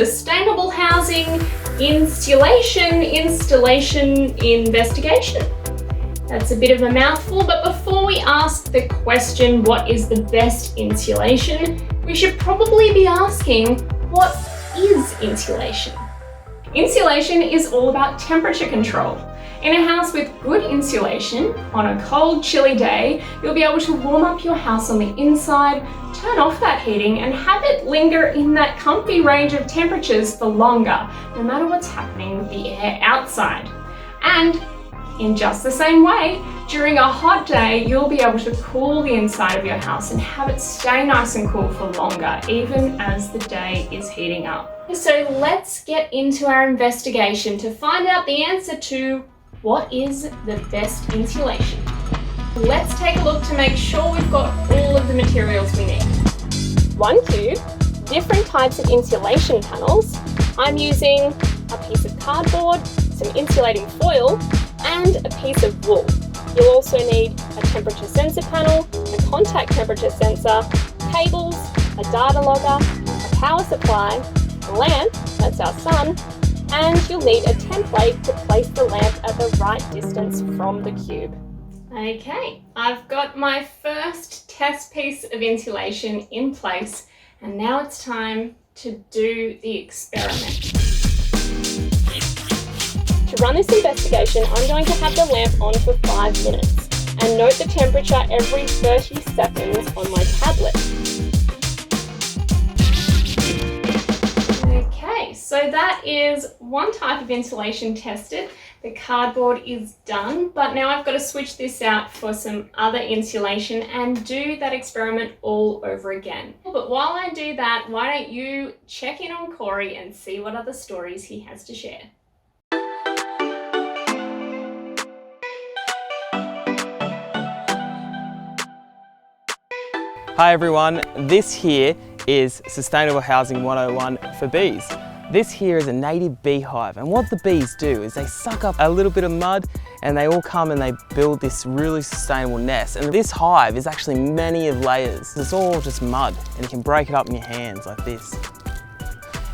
sustainable housing, installation, investigation. That's a bit of a mouthful, but before we ask the question, what is the best insulation, we should probably be asking, what is insulation? Insulation is all about temperature control. In a house with good insulation, on a cold, chilly day, you'll be able to warm up your house on the inside, turn off that heating, and have it linger in that comfy range of temperatures for longer, no matter what's happening with the air outside. And in just the same way, during a hot day, you'll be able to cool the inside of your house and have it stay nice and cool for longer, even as the day is heating up. So let's get into our investigation to find out the answer to what is the best insulation. Let's take a look to make sure we've got all of the materials we need. 1 cube, different types of insulation panels. I'm using a piece of cardboard, some insulating foil, and a piece of wool. You'll also need a temperature sensor panel, a contact temperature sensor, cables, a data logger, a power supply, a lamp, that's our sun, and you'll need a template to place the lamp at the right distance from the cube. Okay, I've got my first test piece of insulation in place, and now it's time to do the experiment. To run this investigation, I'm going to have the lamp on for 5 minutes, and note the temperature every 30 seconds on my tablet. Okay, so that is one type of insulation tested. The cardboard is done, but now I've got to switch this out for some other insulation and do that experiment all over again. But while I do that, why don't you check in on Corey and see what other stories he has to share. Hi everyone, this here is Sustainable Housing 101 for bees. This here is a native beehive, and what the bees do is they suck up a little bit of mud and they all come and they build this really sustainable nest. And this hive is actually many of layers. It's all just mud and you can break it up in your hands like this.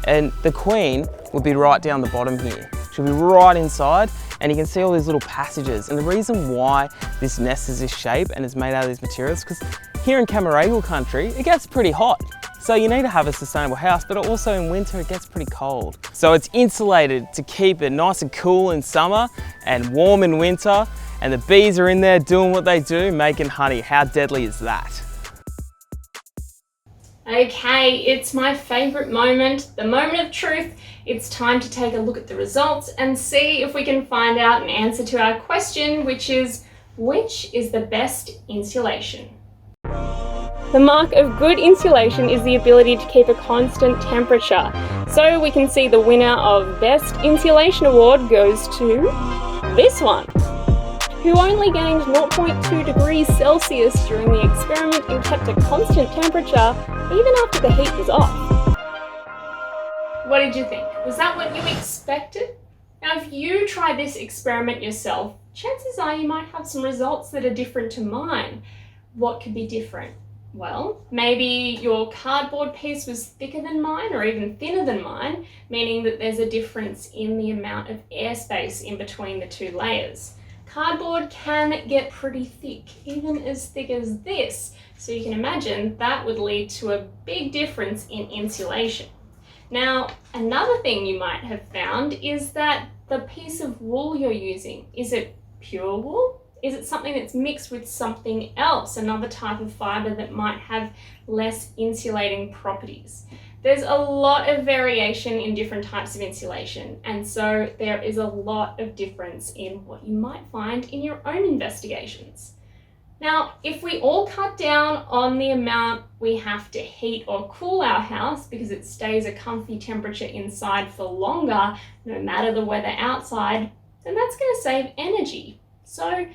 And the queen would be right down the bottom here. She'll be right inside, and you can see all these little passages. And the reason why this nest is this shape and is made out of these materials is because here in Camaragal country, it gets pretty hot. So you need to have a sustainable house, but also in winter it gets pretty cold. So it's insulated to keep it nice and cool in summer and warm in winter. And the bees are in there doing what they do, making honey. How deadly is that? Okay, it's my favourite moment, the moment of truth. It's time to take a look at the results and see if we can find out an answer to our question, which is the best insulation? The mark of good insulation is the ability to keep a constant temperature. So we can see the winner of Best Insulation Award goes to this one, who only gained 0.2 degrees Celsius during the experiment and kept a constant temperature even after the heat was off. What did you think? Was that what you expected? Now, if you try this experiment yourself, chances are you might have some results that are different to mine. What could be different? Well, maybe your cardboard piece was thicker than mine or even thinner than mine, meaning that there's a difference in the amount of airspace in between the two layers. Cardboard can get pretty thick, even as thick as this, so you can imagine that would lead to a big difference in insulation. Now, another thing you might have found is that the piece of wool you're using, is it pure wool? Is it something that's mixed with something else, another type of fibre that might have less insulating properties? There's a lot of variation in different types of insulation, and so there is a lot of difference in what you might find in your own investigations. Now, if we all cut down on the amount we have to heat or cool our house because it stays a comfy temperature inside for longer, no matter the weather outside, then that's going to save energy. So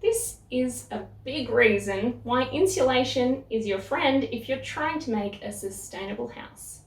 this is a big reason why insulation is your friend if you're trying to make a sustainable house.